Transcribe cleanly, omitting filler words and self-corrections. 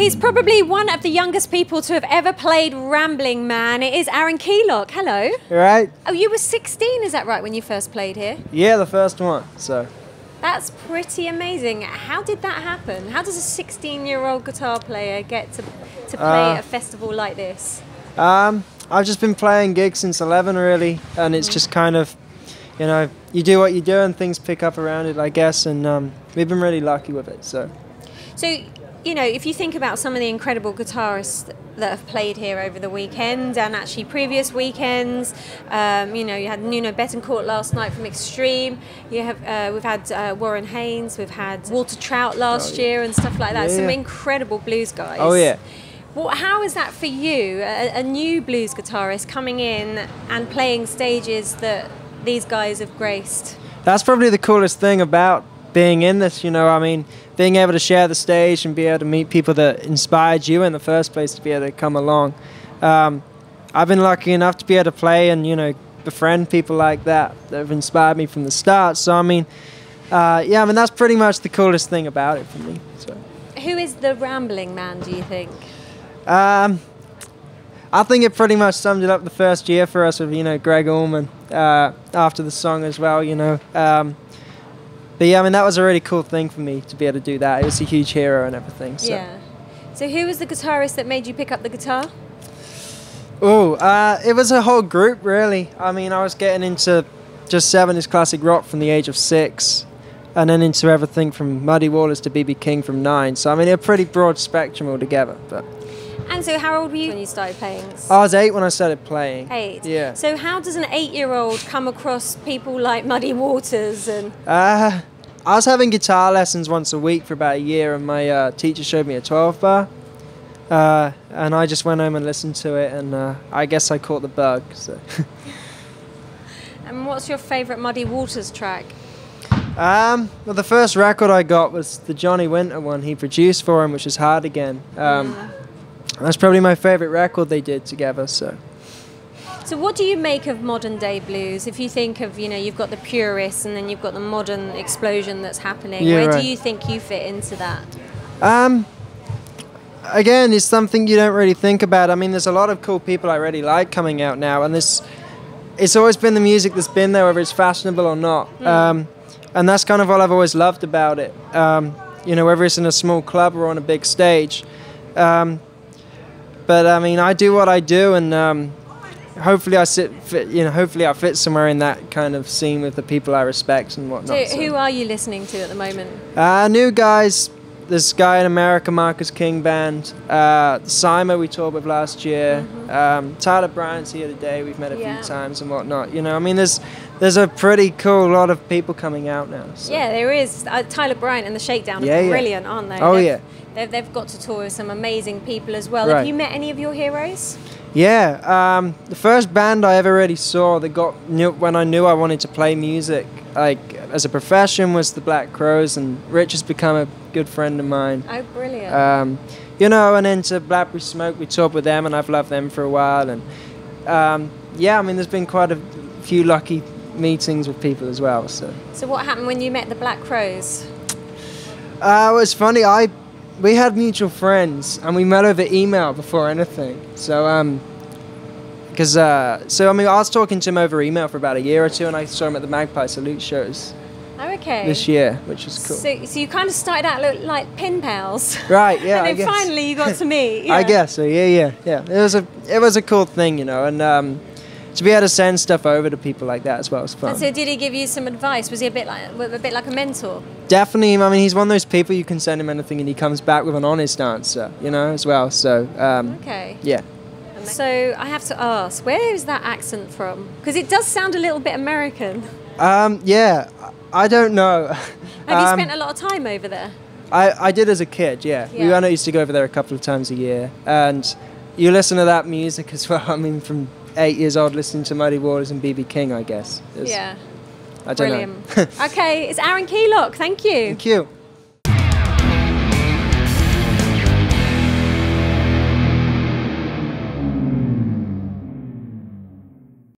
he's probably one of the youngest people to have ever played Ramblin, man. It is Aaron Keylock. Hello. Right. Oh, you were 16, is that right, when you first played here? Yeah, the first one, so. That's pretty amazing. How did that happen? How does a 16-year-old guitar player get to play at a festival like this? I've just been playing gigs since 11, really, and it's just kind of, you know, you do what you do and things pick up around it, I guess, and we've been really lucky with it, so. So, you know, if you think about some of the incredible guitarists that have played here over the weekend and actually previous weekends, you know, you had Nuno Betancourt last night from Extreme. You have we've had Warren Haynes, we've had Walter Trout last year and stuff like that. Yeah. Some incredible blues guys. Oh yeah. Well, how is that for you, a new blues guitarist coming in and playing stages that these guys have graced? That's probably the coolest thing about being in this, you know, I mean, being able to share the stage and be able to meet people that inspired you in the first place to be able to come along. I've been lucky enough to be able to play and, you know, befriend people like that have inspired me from the start. So, I mean, yeah, I mean, that's pretty much the coolest thing about it for me. So. Who is the Ramblin man, do you think? I think it pretty much summed it up the first year for us with, you know, Greg Allman after the song as well, you know. But yeah, I mean, that was a really cool thing for me to be able to do that. It was a huge hero and everything. So. Yeah. So who was the guitarist that made you pick up the guitar? Oh, it was a whole group, really. I mean, I was getting into just 70s classic rock from the age of 6, and then into everything from Muddy Waters to B.B. King from 9. So, I mean, a pretty broad spectrum altogether. But. And so how old were you when you started playing? I was 8 when I started playing. 8? Yeah. So how does an 8-year-old come across people like Muddy Waters? And I was having guitar lessons once a week for about a year, and my teacher showed me a 12-bar. And I just went home and listened to it, and I guess I caught the bug. So. And what's your favourite Muddy Waters track? Well, the first record I got was the Johnny Winter one he produced for him, which is Hard Again. That's probably my favourite record they did together. So what do you make of modern day blues? If you think of, you know, you've got the purists and then you've got the modern explosion that's happening. Yeah, Where right. do you think you fit into that? Again, it's something you don't really think about. I mean, there's a lot of cool people I really like coming out now, and it's always been the music that's been there, whether it's fashionable or not. And that's kind of what I've always loved about it. You know, whether it's in a small club or on a big stage. But I mean, I do what I do, and hopefully hopefully I fit somewhere in that kind of scene with the people I respect and whatnot. So who are you listening to at the moment? New guys. This guy in America, Marcus King Band. Simon we toured with last year. Tyler Bryant's here today. We've met a few times and whatnot. You know, I mean, there's a pretty cool lot of people coming out now. So. Yeah, there is. Tyler Bryant and the Shakedown are brilliant, aren't they? Oh, yeah. They've got to tour with some amazing people as well. Right. Have you met any of your heroes? Yeah, the first band I ever really saw that when I knew I wanted to play music, like as a profession, was the Black Crowes, and Rich has become a good friend of mine. Oh, brilliant. You know, and into Blackberry Smoke, we toured with them, and I've loved them for a while. And yeah, I mean, there's been quite a few lucky meetings with people as well. So what happened when you met the Black Crowes? It was funny. We had mutual friends, and we met over email before anything. So, I mean, I was talking to him over email for about a year or two, and I saw him at the Magpie Salute shows. Oh, okay. This year, which is cool. So you kind of started out like pen pals. Right. Yeah. And then finally you got to meet. Yeah. I guess so. Yeah. It was a cool thing, you know, and to be able to send stuff over to people like that as well was fun. And so did he give you some advice? Was he a bit like a mentor? Definitely. I mean, he's one of those people you can send him anything and he comes back with an honest answer, you know, as well. So, okay. Yeah. So I have to ask, where is that accent from? Because it does sound a little bit American. Yeah, I don't know. Have you spent a lot of time over there? I did as a kid, yeah. I used to go over there a couple of times a year. And you listen to that music as well. I mean, from 8 years old listening to Muddy Waters and B.B. King, I guess. Yeah. I don't Brilliant. Okay, it's Aaron Keylock. Thank you. Thank you.